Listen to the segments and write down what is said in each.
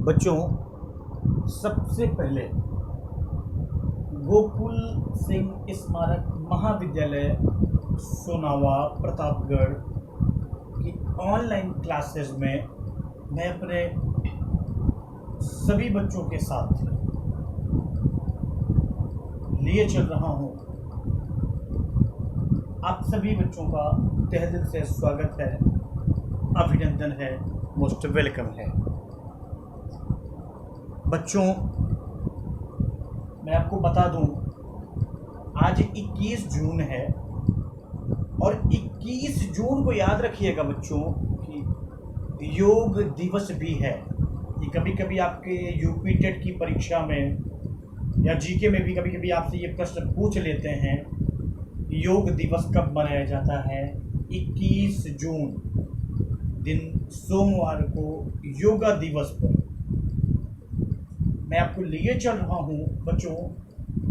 बच्चों, सबसे पहले गोकुल सिंह स्मारक महाविद्यालय सोनावा प्रतापगढ़ की ऑनलाइन क्लासेस में मैं अपने सभी बच्चों के साथ लिए चल रहा हूं। आप सभी बच्चों का तहे दिल से स्वागत है, अभिनंदन है, मोस्ट वेलकम है। बच्चों, मैं आपको बता दूं, आज 21 जून है और 21 जून को याद रखिएगा बच्चों कि योग दिवस भी है। ये कभी कभी आपके यूपी टेट की परीक्षा में या जीके में भी कभी कभी आपसे ये प्रश्न पूछ लेते हैं, योग दिवस कब मनाया जाता है। 21 जून दिन सोमवार को योगा दिवस पर मैं आपको लिए चल रहा हूं बच्चों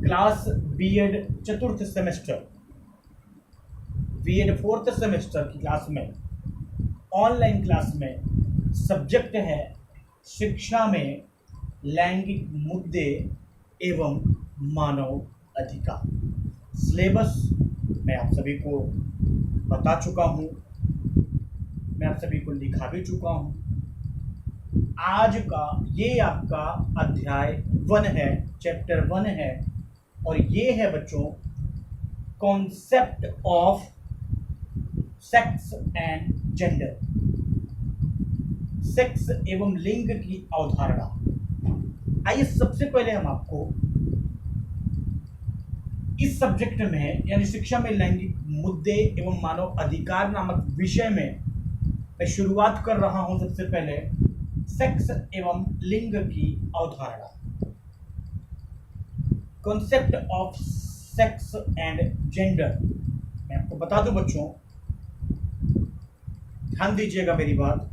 क्लास बीएड चतुर्थ सेमेस्टर, बीएड फोर्थ सेमेस्टर की क्लास में, ऑनलाइन क्लास में सब्जेक्ट है शिक्षा में लैंगिक मुद्दे एवं मानव अधिकार। सिलेबस मैं आप सभी को बता चुका हूं, मैं आप सभी को लिखा भी चुका हूं। आज का ये आपका अध्याय 1 है, चैप्टर 1 है और ये है बच्चों concept of sex and gender, sex एवं लिंग की अवधारणा। आइए सबसे पहले हम आपको इस सब्जेक्ट में यानी शिक्षा में लैंगिक मुद्दे एवं मानव अधिकार नामक विषय में मैं शुरुआत कर रहा हूं। सबसे पहले सेक्स एवं लिंग की अवधारणा, concept of sex and gender. मैं आपको बता दूं बच्चों, ध्यान दीजिएगा मेरी बात।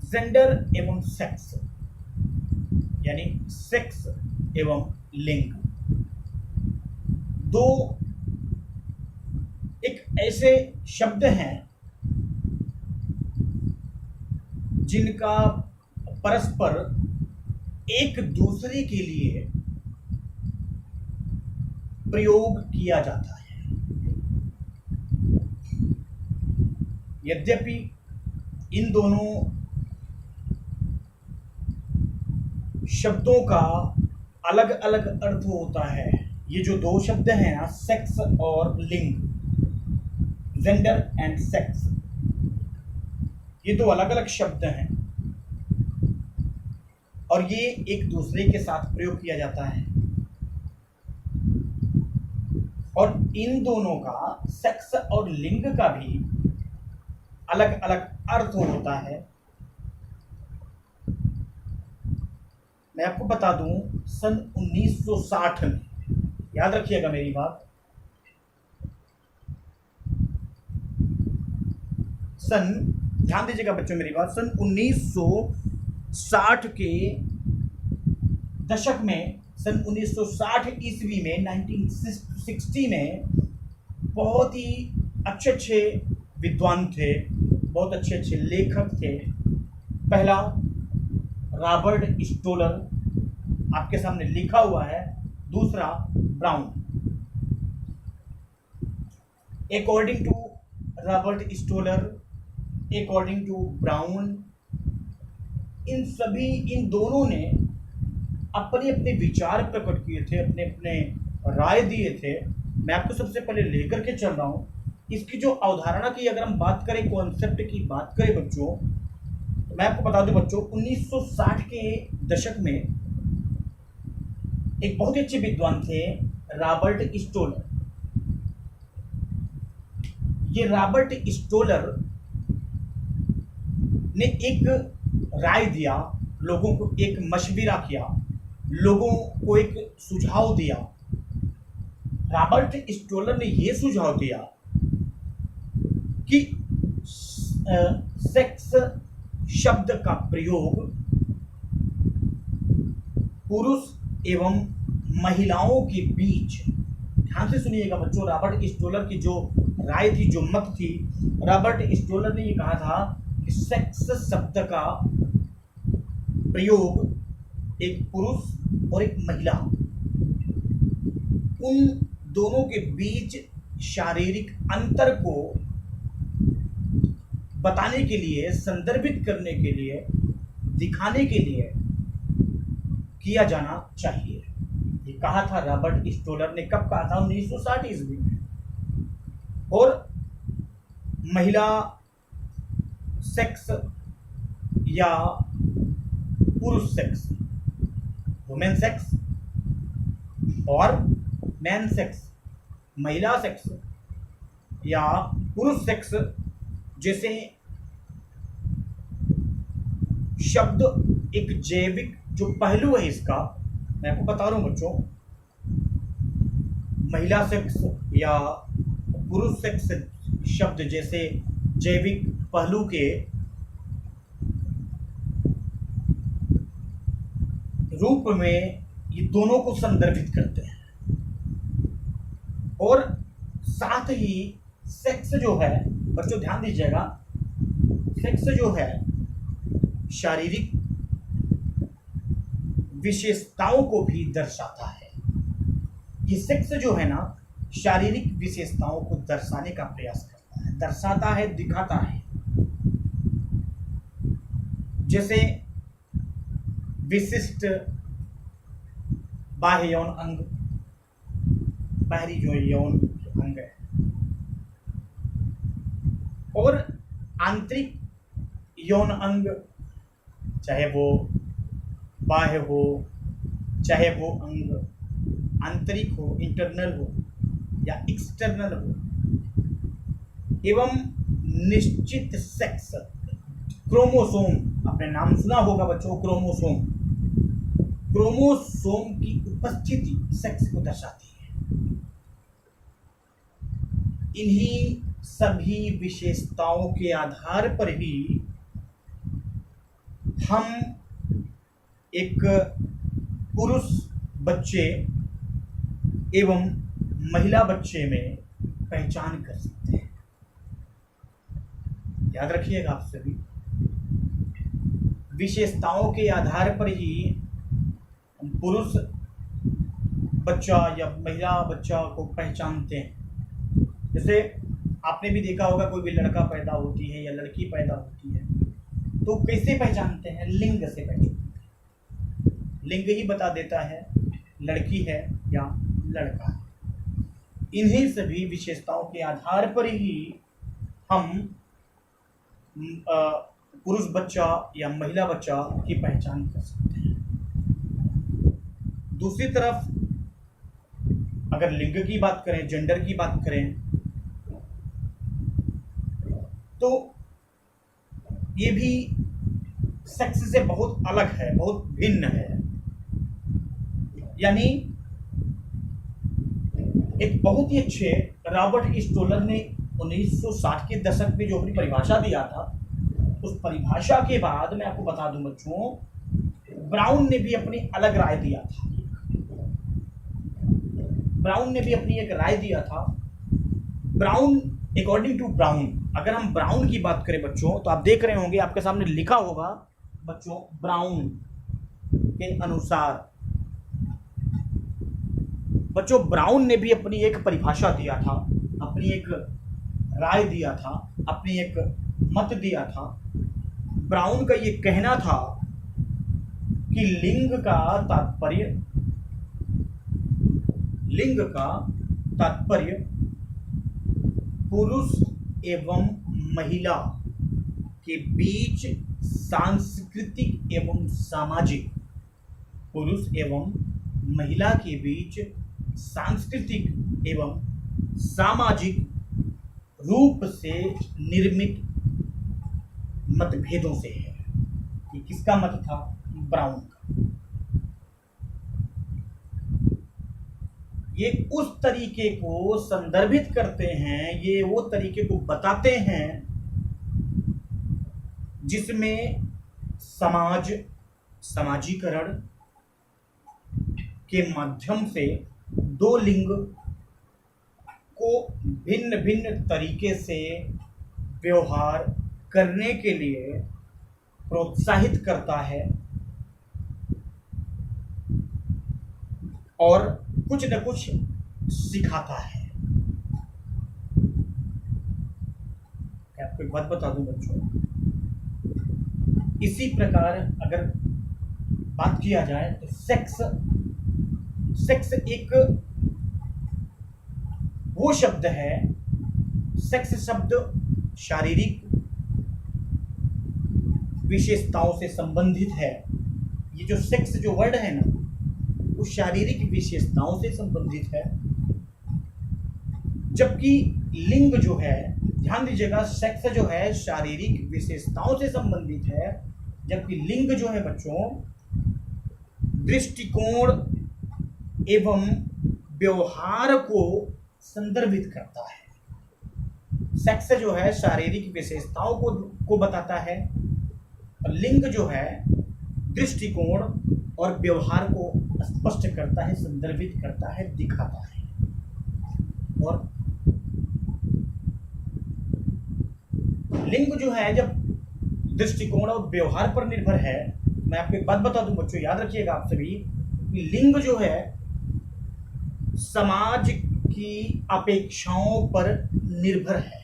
जेंडर एवं सेक्स यानी सेक्स एवं लिंग दो एक ऐसे शब्द हैं जिनका परस्पर एक दूसरे के लिए प्रयोग किया जाता है। यद्यपि इन दोनों शब्दों का अलग अलग अर्थ होता है। ये जो दो शब्द हैं ना, सेक्स और लिंग, जेंडर एंड सेक्स, ये दो अलग अलग शब्द हैं और ये एक दूसरे के साथ प्रयोग किया जाता है और इन दोनों का, सेक्स और लिंग का भी अलग अलग अर्थ होता है। मैं आपको बता दूं, सन 1960 में, याद रखिएगा मेरी बात, ध्यान दीजिएगा बच्चों मेरी बात, सन 1960 के दशक में, सन 1960 ईस्वी में, 1960 में बहुत ही अच्छे अच्छे विद्वान थे, बहुत अच्छे अच्छे लेखक थे। पहला रॉबर्ट स्टोलर, आपके सामने लिखा हुआ है। दूसरा Brown. According to Robert Stoller, according to Brown, इन दोनों ने अपने अपने विचार प्रकट किए थे, अपने अपने राय दिए थे। मैं आपको सबसे पहले लेकर के चल रहा हूं इसकी जो अवधारणा की अगर हम बात करें, कॉन्सेप्ट की बात करें बच्चों, तो मैं आपको बता दूं बच्चों, 1960 के दशक में एक बहुत ही अच्छे विद्वान थे रॉबर्ट स्टोलर। ये रॉबर्ट स्टोलर ने एक राय दिया, लोगों को एक मशविरा किया, लोगों को एक सुझाव दिया। रॉबर्ट स्टोलर ने यह सुझाव दिया कि सेक्स शब्द का प्रयोग पुरुष एवं महिलाओं के बीच, ध्यान से सुनिएगा बच्चों, रॉबर्ट स्टोलर की जो राय थी, जो मत थी, रॉबर्ट स्टोलर ने ये कहा था कि सेक्स शब्द का प्रयोग एक पुरुष और एक महिला, उन दोनों के बीच शारीरिक अंतर को बताने के लिए, संदर्भित करने के लिए, दिखाने के लिए किया जाना चाहिए। ये कहा था रॉबर्ट स्टोलर ने। कब कहा था? 1960 ईस्वी में। और महिला सेक्स या पुरुष सेक्स, वुमेन सेक्स और मैन सेक्स, महिला सेक्स या पुरुष सेक्स जैसे शब्द एक जैविक जो पहलू है इसका, मैं आपको बता रहा हूं बच्चों, महिला सेक्स या पुरुष सेक्स शब्द जैसे जैविक पहलू के रूप में ये दोनों को संदर्भित करते हैं। और साथ ही सेक्स जो है बच्चों, ध्यान दीजिएगा, सेक्स जो है शारीरिक विशेषताओं को भी दर्शाता है। ये सेक्स जो है ना, शारीरिक विशेषताओं को दर्शाने का प्रयास करता है, दर्शाता है, दिखाता है। जैसे विशिष्ट बाह्य यौन अंग, बाहरी जो यौन अंग है, और आंतरिक यौन अंग, चाहे वो बाह्य हो, चाहे वो अंग आंतरिक हो, इंटरनल हो या एक्सटर्नल हो, एवं निश्चित सेक्स, क्रोमोसोम, आपने नाम सुना होगा बच्चों, क्रोमोसोम, क्रोमोसोम की उपस्थिति सेक्स को दर्शाती है। इन्हीं सभी विशेषताओं के आधार पर ही हम एक पुरुष बच्चे एवं महिला बच्चे में पहचान कर सकते हैं। याद रखिएगा आप सभी, विशेषताओं के आधार पर ही हम पुरुष बच्चा या महिला बच्चा को पहचानते हैं। जैसे आपने भी देखा होगा, कोई भी लड़का पैदा होती है या लड़की पैदा होती है तो कैसे पहचानते हैं? लिंग से पहचानते हैं। लिंग ही बता देता है लड़की है या लड़का है। इन्हीं सभी विशेषताओं के आधार पर ही हम पुरुष बच्चा या महिला बच्चा की पहचान कर सकते हैं। दूसरी तरफ अगर लिंग की बात करें, जेंडर की बात करें, तो ये भी सेक्स से बहुत अलग है, बहुत भिन्न है। यानी एक बहुत ही अच्छे रॉबर्ट स्टोलर ने 1960 के दशक में जो अपनी परिभाषा दिया था, उस परिभाषा के बाद मैं आपको बता दूं बच्चों, ब्राउन ने भी अपनी अलग राय दिया था। ब्राउन ने भी अपनी एक राय दिया था। ब्राउन, अकॉर्डिंग टू ब्राउन, अगर हम ब्राउन की बात करें बच्चों, तो आप देख रहे होंगे, आपके सामने लिखा होगा बच्चों, ब्राउन के अनुसार। बच्चों ब्राउन ने भी अपनी एक परिभाषा दिया था, अपनी एक राय दिया था, अपनी एक मत दिया था। ब्राउन का ये कहना था कि लिंग का तात्पर्य पुरुष एवं महिला के बीच सांस्कृतिक एवं सामाजिक, पुरुष एवं महिला के बीच सांस्कृतिक एवं सामाजिक रूप से निर्मित मतभेदों से है। ये किसका मत था? ब्राउन का। ये उस तरीके को संदर्भित करते हैं, ये वो तरीके को बताते हैं जिसमें समाजीकरण के माध्यम से दो लिंग को भिन्न भिन्न तरीके से व्यवहार करने के लिए प्रोत्साहित करता है और कुछ न कुछ सिखाता है। मैं आपको एक बात बता दूं बच्चों, इसी प्रकार अगर बात किया जाए तो सेक्स एक वो शब्द है, सेक्स शब्द शारीरिक विशेषताओं से संबंधित है। ये जो सेक्स जो वर्ड है ना, वो शारीरिक विशेषताओं से संबंधित है, जबकि लिंग जो है, ध्यान दीजिएगा, सेक्स जो है शारीरिक विशेषताओं से संबंधित है, जबकि लिंग जो है बच्चों दृष्टिकोण एवं व्यवहार को संदर्भित करता है। सेक्स जो है शारीरिक विशेषताओं को बताता है, और लिंग जो है दृष्टिकोण और व्यवहार को स्पष्ट करता है, संदर्भित करता है, दिखाता है। और लिंग जो है जब दृष्टिकोण और व्यवहार पर निर्भर है, मैं आपको एक बात बता दूं बच्चों, याद रखिएगा आप सभी, कि लिंग जो है समाज की अपेक्षाओं पर निर्भर है।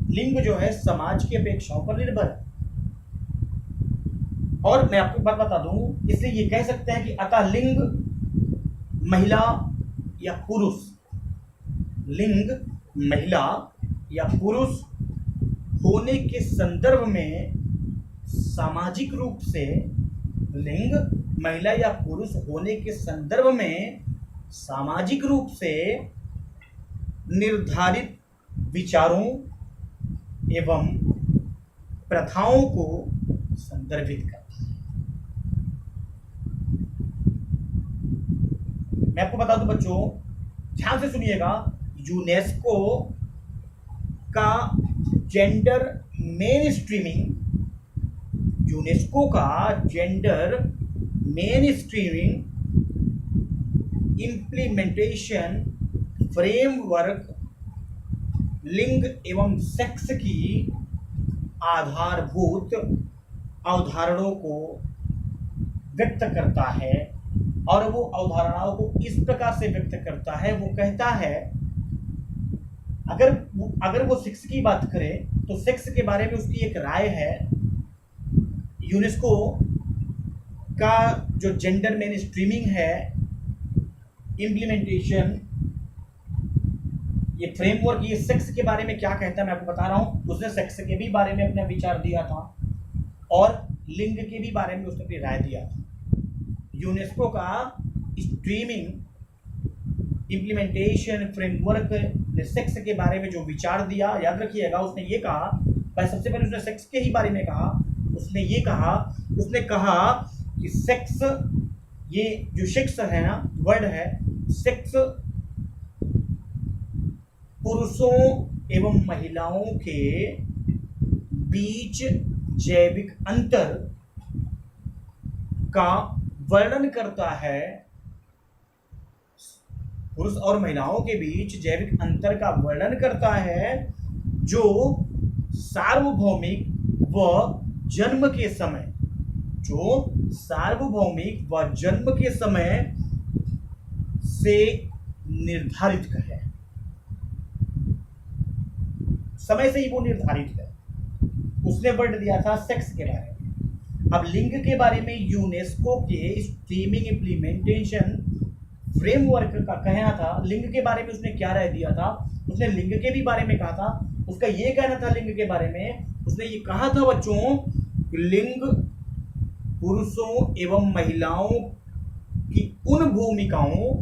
लिंग जो है समाज की अपेक्षाओं पर निर्भर है। और मैं आपको एक बात बता दूं, इसलिए ये कह सकते हैं कि अतः लिंग महिला या पुरुष, लिंग महिला या पुरुष होने के संदर्भ में सामाजिक रूप से, लिंग महिला या पुरुष होने के संदर्भ में सामाजिक रूप से निर्धारित विचारों एवं प्रथाओं को संदर्भित करता है। मैं आपको बता दूं बच्चों, ध्यान से सुनिएगा, यूनेस्को का जेंडर मेन स्ट्रीमिंग, यूनेस्को का gender main streaming implementation framework लिंग एवं सेक्स की आधारभूत अवधारणाओं को व्यक्त करता है। और वो अवधारणाओं को इस प्रकार से व्यक्त करता है, वो कहता है, अगर वो सेक्स की बात करे तो सेक्स के बारे में उसकी एक राय है। यूनेस्को का जो जेंडर मेन स्ट्रीमिंग है, इम्प्लीमेंटेशन, ये फ्रेमवर्क, ये सेक्स के बारे में क्या कहता है मैं आपको बता रहा हूं। उसने सेक्स के भी बारे में अपना विचार दिया था और लिंग के भी बारे में उसने अपनी राय दिया था। यूनेस्को का स्ट्रीमिंग इम्प्लीमेंटेशन फ्रेमवर्क ने सेक्स के बारे में जो विचार दिया, याद रखिएगा, उसने ये कहा, सबसे पहले उसने सेक्स के ही बारे में कहा। उसने कहा कि सेक्स, ये जो सेक्स है ना, वर्ड है, सेक्स पुरुषों एवं महिलाओं के बीच जैविक अंतर का वर्णन करता है। पुरुष और महिलाओं के बीच जैविक अंतर का वर्णन करता है, जो सार्वभौमिक व जन्म के समय, से निर्धारित है, समय से ही वो निर्धारित है। उसने वर्ड दिया था सेक्स के बारे में। अब लिंग के बारे में यूनेस्को के स्ट्रीमिंग इम्प्लीमेंटेशन फ्रेमवर्क का कहना था। लिंग के बारे में उसने क्या राय दिया था? उसने लिंग के भी बारे में कहा था। उसका ये कहना था लिंग के बारे में, उसने ये कहा था बच्चों, लिंग पुरुषों एवं महिलाओं की उन भूमिकाओं,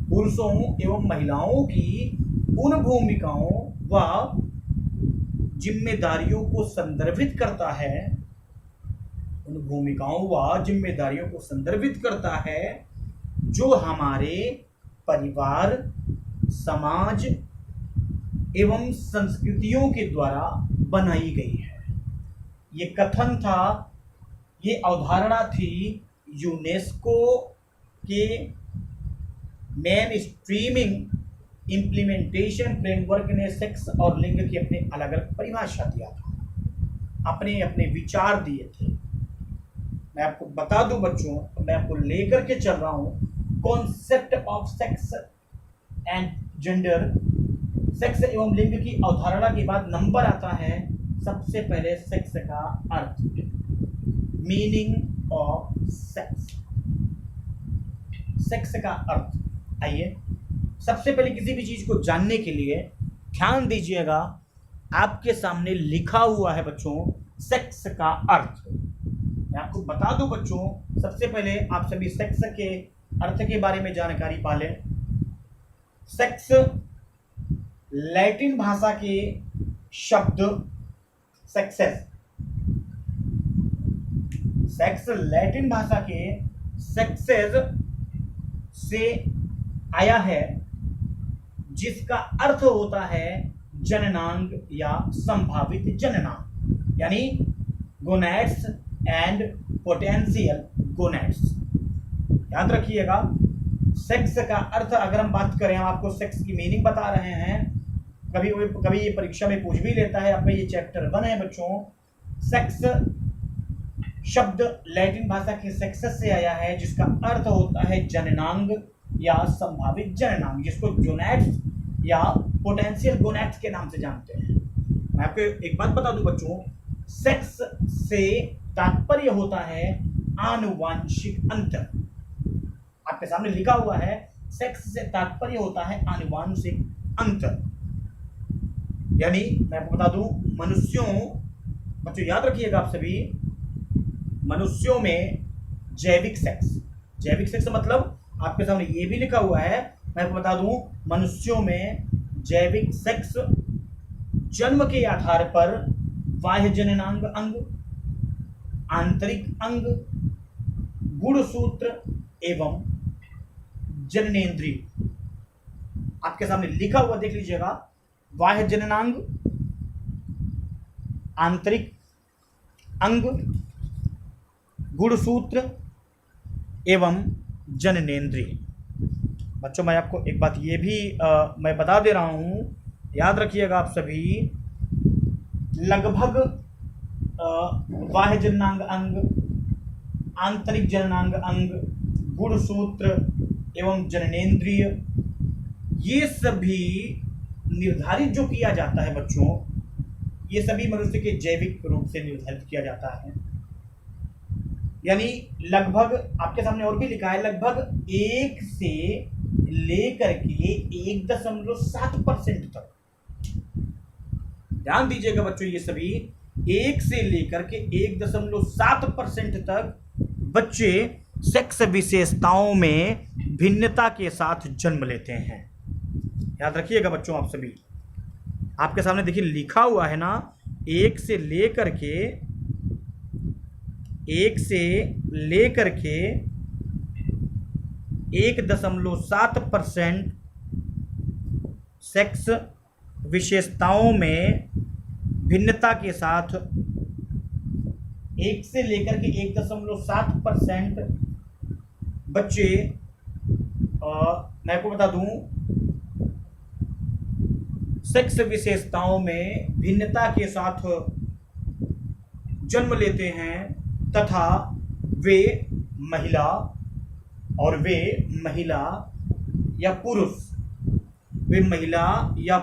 पुरुषों एवं महिलाओं की उन भूमिकाओं व जिम्मेदारियों को संदर्भित करता है, उन भूमिकाओं व जिम्मेदारियों को संदर्भित करता है जो हमारे परिवार, समाज एवं संस्कृतियों के द्वारा बनाई गई है। ये कथन था, ये अवधारणा थी यूनेस्को के मेन स्ट्रीमिंग इम्प्लीमेंटेशन फ्रेमवर्क ने सेक्स और लिंग की अपने अलग अलग परिभाषा दिया था, अपने अपने विचार दिए थे। मैं आपको बता दूं बच्चों, मैं आपको लेकर के चल रहा हूं concept of sex and gender, sex एवं लिंग की अवधारणा के बाद नंबर आता है सबसे पहले सेक्स का अर्थ, मीनिंग ऑफ सेक्स, सेक्स का अर्थ। आइए सबसे पहले किसी भी चीज को जानने के लिए ध्यान दीजिएगा, आपके सामने लिखा हुआ है बच्चों सेक्स का अर्थ। मैं आपको बता दूं बच्चों, सबसे पहले आप सभी सेक्स के अर्थ के बारे में जानकारी पा लें। सेक्स लैटिन भाषा के शब्द सेक्सेस, सेक्स लैटिन भाषा के सेक्सेस से आया है, जिसका अर्थ होता है जननांग या संभावित जननांग, यानी गोनैड्स एंड पोटेंशियल गोनैड्स। याद रखिएगा, सेक्स का अर्थ अगर हम बात करें, हम आपको सेक्स की मीनिंग बता रहे हैं, कभी कभी ये परीक्षा में पूछ भी लेता है। आपका ये चैप्टर 1 है बच्चों। सेक्स शब्द लैटिन भाषा के सेक्सस से आया है, जिसका अर्थ होता है जननांग या संभावित जननांग, जिसको गोनैड्स या पोटेंशियल गोनैड्स के नाम से जानते हैं। मैं आपको एक बात बता दूं बच्चों, सेक्स से तात्पर्य होता है आनुवांशिक अंतर। आपके सामने लिखा हुआ है सेक्स से तात्पर्य होता है आनुवांशिक अंतर, यानी मैं आपको बता दूं मनुष्यों, बच्चों याद रखिएगा आप सभी, मनुष्यों में जैविक सेक्स, जैविक सेक्स मतलब आपके सामने ये भी लिखा हुआ है, मैं आपको बता दूं मनुष्यों में जैविक सेक्स जन्म के आधार पर बाह्य जननांग अंग, आंतरिक अंग, गुणसूत्र एवं जननेंद्रिय, आपके सामने लिखा हुआ देख लीजिएगा, बाह्य जननांग, आंतरिक अंग, गुणसूत्र एवं जननेंद्रिय। बच्चों मैं आपको एक बात ये भी मैं बता दे रहा हूं, याद रखिएगा आप सभी, लगभग बाह्य जननांग अंग, आंतरिक जननांग अंग, गुणसूत्र एवं जननेंद्रिय, ये सभी निर्धारित जो किया जाता है बच्चों, ये सभी मनुष्य के जैविक रूप से निर्धारित किया जाता है। यानी लगभग आपके सामने और भी लिखा है, लगभग 1 से लेकर के 1.7% तक। ध्यान दीजिएगा बच्चों, ये सभी 1 से लेकर के 1.7% तक बच्चे सेक्स विशेषताओं में भिन्नता के साथ जन्म लेते हैं। याद रखिएगा बच्चों आप सभी, आपके सामने देखिए लिखा हुआ है ना, 1 से लेकर के 1.7% सेक्स विशेषताओं में भिन्नता के साथ, 1 से लेकर के 1.7% बच्चे, मैं आपको बता दूं, सेक्स विशेषताओं में भिन्नता के साथ जन्म लेते हैं तथा वे महिला या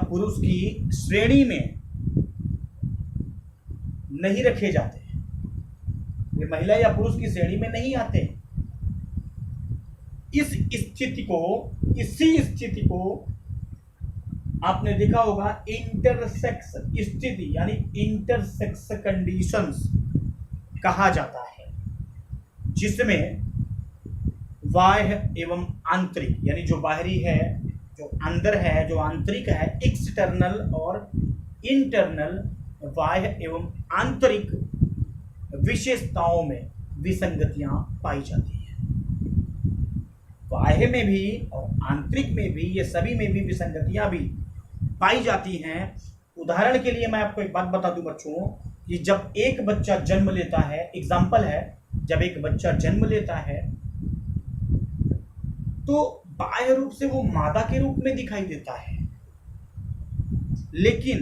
पुरुष की श्रेणी में नहीं रखे जाते, वे महिला या पुरुष की श्रेणी में नहीं आते। इसी स्थिति को आपने देखा होगा इंटरसेक्स स्थिति, यानी इंटरसेक्स कंडीशंस कहा जाता है, जिसमें बाह्य एवं आंतरिक, यानी जो बाहरी है, जो अंदर है, जो आंतरिक है, एक्सटर्नल और इंटरनल, बाह्य एवं आंतरिक विशेषताओं में विसंगतियां पाई जाती हैं। बाह्य में भी और आंतरिक में भी, ये सभी में भी विसंगतियां भी पाई जाती हैं। उदाहरण के लिए मैं आपको एक बात बता दूं बच्चों, कि जब एक बच्चा जन्म लेता है, एग्जाम्पल है, जब एक बच्चा जन्म लेता है तो बाह्य रूप से वो मादा के रूप में दिखाई देता है, लेकिन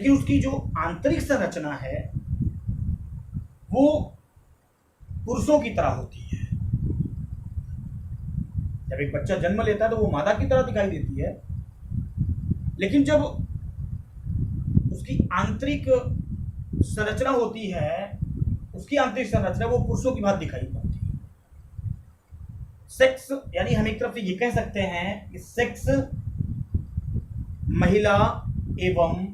उसकी जो आंतरिक संरचना है वो पुरुषों की तरह होती है। जब एक बच्चा जन्म लेता है तो वो मादा की तरह दिखाई देती है, लेकिन जब उसकी आंतरिक संरचना होती है, उसकी आंतरिक संरचना वो पुरुषों की बात दिखाई पड़ती है। सेक्स यानी हम एक तरफ से ये कह सकते हैं कि सेक्स महिला एवं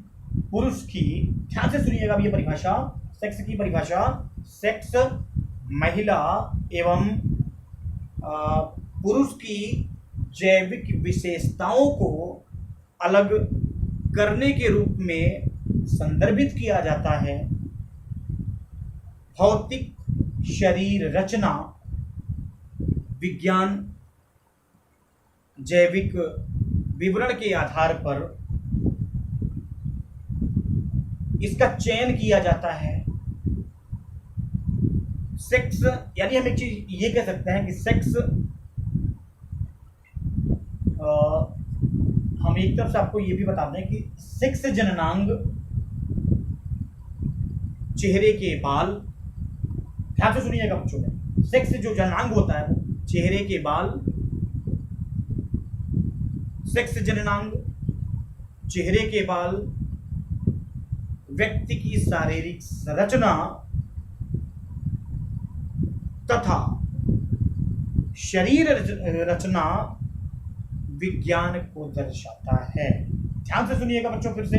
पुरुष की, ध्यान से सुनिएगा ये परिभाषा, सेक्स की परिभाषा, सेक्स महिला एवं पुरुष की जैविक विशेषताओं को अलग करने के रूप में संदर्भित किया जाता है। भौतिक शरीर रचना, विज्ञान, जैविक विवरण के आधार पर इसका चयन किया जाता है। सेक्स यानी हम एक चीज ये कह सकते हैं कि सेक्स, हम एक तरफ से आपको ये भी बता दें कि सेक्स जननांग, चेहरे के बाल, ध्यान से सुनिएगा बच्चों में, सेक्स जो जननांग होता है चेहरे के बाल, सेक्स जननांग, चेहरे के बाल, व्यक्ति की शारीरिक संरचना तथा शरीर रचना विज्ञान को दर्शाता है। ध्यान से सुनिएगा बच्चों फिर से,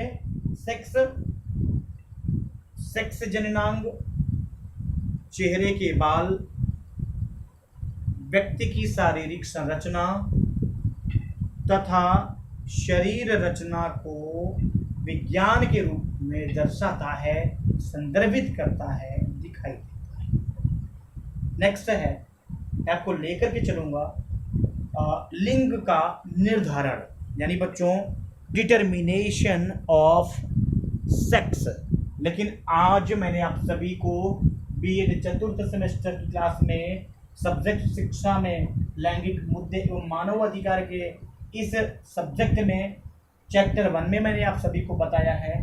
सेक्स जननांग, चेहरे के बाल, व्यक्ति की शारीरिक संरचना तथा शरीर रचना को विज्ञान के रूप में दर्शाता है, संदर्भित करता है, दिखाई देता है। नेक्स्ट है, मैं आपको लेकर के चलूंगा लिंग का निर्धारण, यानी बच्चों डिटर्मिनेशन ऑफ सेक्स। लेकिन आज मैंने आप सभी को बीएड चतुर्थ सेमेस्टर की क्लास में सब्जेक्ट शिक्षा में लैंगिक मुद्दे एवं मानव अधिकार के इस सब्जेक्ट में चैप्टर 1 में मैंने आप सभी को बताया है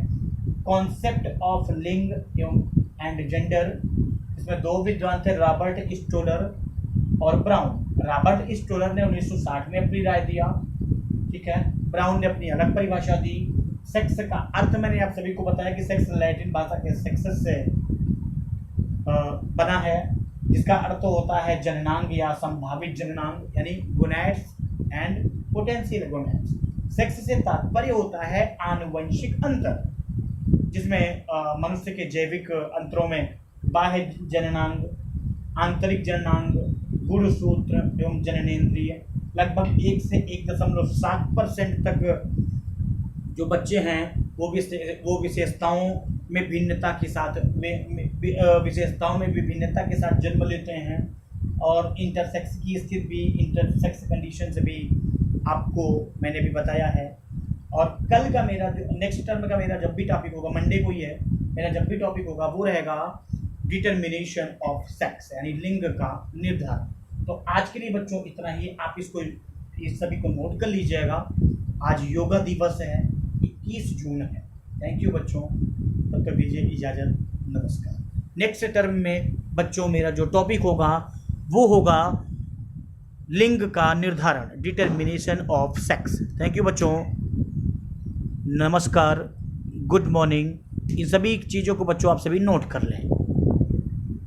कॉन्सेप्ट ऑफ लिंग एवं एंड जेंडर। इसमें दो विद्वान थे, रॉबर्ट स्टोलर और ब्राउन। रॉबर्ट स्टोलर ने 1960 में अपनी राय दिया, ठीक है, ब्राउन ने अपनी अलग परिभाषा दी। सेक्स का अर्थ मैंने आप सभी को बताया कि सेक्स लैटिन भाषा के सेक्सस से बना है, जिसका अर्थ होता है जननांग या संभावित जननांग, यानी gonads and potential gonads. Sex से तात्पर्य होता है आनुवंशिक अंतर, जिसमें मनुष्य के जैविक अंतरों में बाह्य जननांग, आंतरिक जननांग, गुणसूत्र एवं जननेंद्रिय, लगभग 1 से 1.7% तक जो बच्चे हैं वो विशेषताओं में भिन्नता के साथ विभिन्नता के साथ जन्म लेते हैं। और इंटरसेक्स की स्थिति भी, इंटरसेक्स कंडीशन से भी आपको मैंने भी बताया है। और कल का मेरा जो नेक्स्ट टर्म का मेरा जब भी टॉपिक होगा, मंडे को ही है मेरा जब भी टॉपिक होगा, वो रहेगा डिटर्मिनेशन ऑफ सेक्स, यानी लिंग का निर्धारण। तो आज के लिए बच्चों इतना ही, आप इसको इस सभी को नोट कर लीजिएगा। आज योगा दिवस है, 21 जून है। थैंक यू बच्चों, तब तक दीजिए इजाज़त, नमस्कार। नेक्स्ट टर्म में बच्चों मेरा जो टॉपिक होगा वो होगा लिंग का निर्धारण, determination of sex. Thank you बच्चों, नमस्कार, गुड मॉर्निंग। इन सभी चीज़ों को बच्चों आप सभी नोट कर लें।